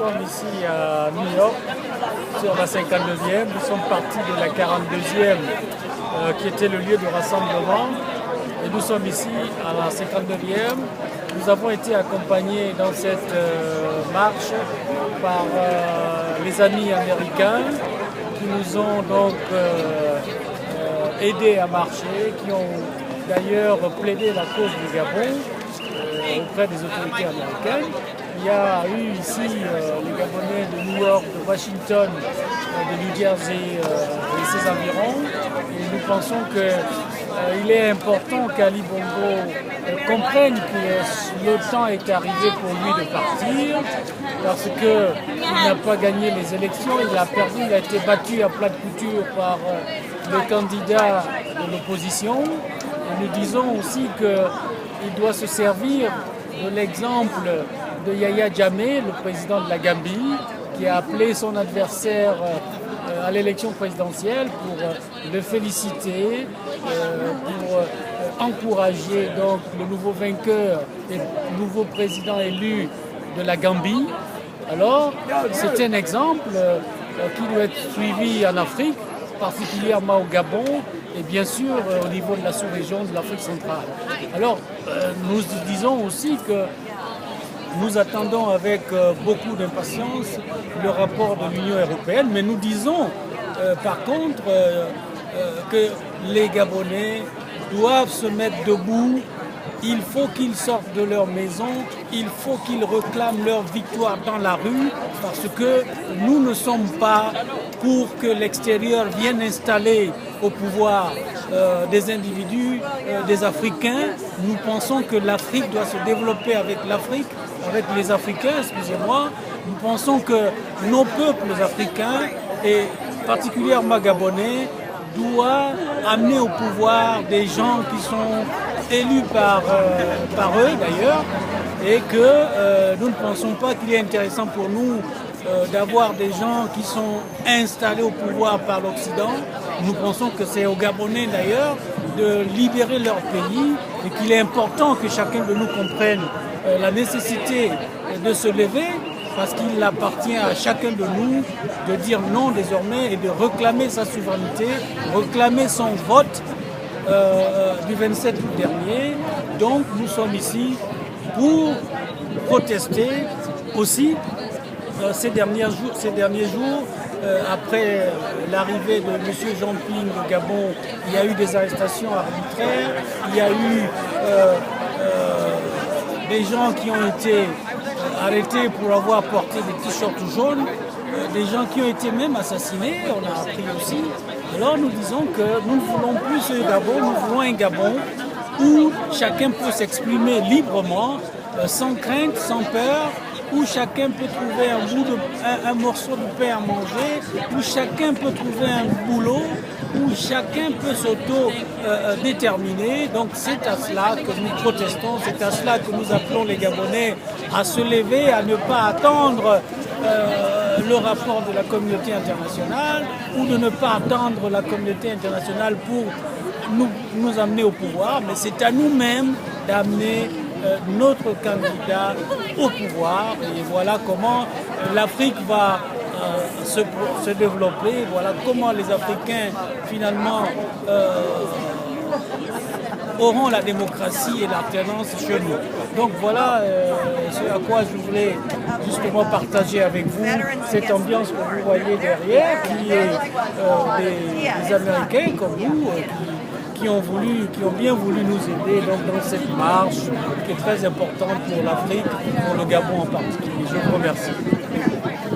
sommes ici à New York, sur la 52e. Nous sommes partis de la 42e, qui était le lieu de rassemblement. Et nous sommes ici à la 59e. Nous avons été accompagnés dans cette marche par les amis américains qui nous ont donc aidés à marcher, qui ont d'ailleurs plaidé la cause du Gabon auprès des autorités américaines. Il y a eu ici les Gabonais de New York, de Washington, de New Jersey et ses environs. Et nous pensons qu'il est important qu'Ali Bongo comprenne que le temps est arrivé pour lui de partir, parce qu'il n'a pas gagné les élections, il a perdu, il a été battu à plat de couture par le candidat de l'opposition. Et nous disons aussi qu'il doit se servir de l'exemple de Yahya Jammeh, le président de la Gambie, qui a appelé son adversaire à l'élection présidentielle pour le féliciter, pour encourager donc le nouveau vainqueur et nouveau président élu de la Gambie. Alors, c'est un exemple qui doit être suivi en Afrique, particulièrement au Gabon, et bien sûr au niveau de la sous-région de l'Afrique centrale. Alors, nous disons aussi que nous attendons avec beaucoup d'impatience le rapport de l'Union européenne, mais nous disons par contre que les Gabonais doivent se mettre debout. Il faut qu'ils sortent de leur maison, il faut qu'ils réclament leur victoire dans la rue, parce que nous ne sommes pas pour que l'extérieur vienne installer au pouvoir des individus, des Africains. Nous pensons que l'Afrique doit se développer avec l'Afrique, avec les Africains, excusez-moi. Nous pensons que nos peuples africains, et particulièrement gabonais, doivent amener au pouvoir des gens qui sont élus par eux d'ailleurs, et que nous ne pensons pas qu'il est intéressant pour nous d'avoir des gens qui sont installés au pouvoir par l'Occident. Nous pensons que c'est aux Gabonais d'ailleurs de libérer leur pays et qu'il est important que chacun de nous comprenne la nécessité de se lever, parce qu'il appartient à chacun de nous de dire non désormais et de réclamer sa souveraineté, réclamer son vote du 27 août dernier. Donc nous sommes ici pour protester aussi ces derniers jours. Après l'arrivée de M. Jean-Ping au Gabon, il y a eu des arrestations arbitraires, il y a eu des gens qui ont été arrêtés pour avoir porté des t-shirts jaunes, des gens qui ont été même assassinés, on a appris aussi. Alors nous disons que nous ne voulons plus ce Gabon, nous voulons un Gabon où chacun peut s'exprimer librement, sans crainte, sans peur, où chacun peut trouver un morceau de pain à manger, où chacun peut trouver un boulot, où chacun peut s'auto-déterminer. Donc c'est à cela que nous protestons, c'est à cela que nous appelons les Gabonais à se lever, à ne pas attendre le rapport de la communauté internationale, ou de ne pas attendre la communauté internationale pour nous amener au pouvoir, mais c'est à nous-mêmes d'amener notre candidat au pouvoir. Et voilà comment l'Afrique va se développer, voilà comment les Africains finalement auront la démocratie et l'alternance chez nous. Donc voilà ce à quoi je voulais justement partager avec vous cette ambiance que vous voyez derrière, qui est des Américains comme nous, qui ont bien voulu nous aider donc, dans cette marche qui est très importante pour l'Afrique, pour le Gabon en particulier. Je vous remercie.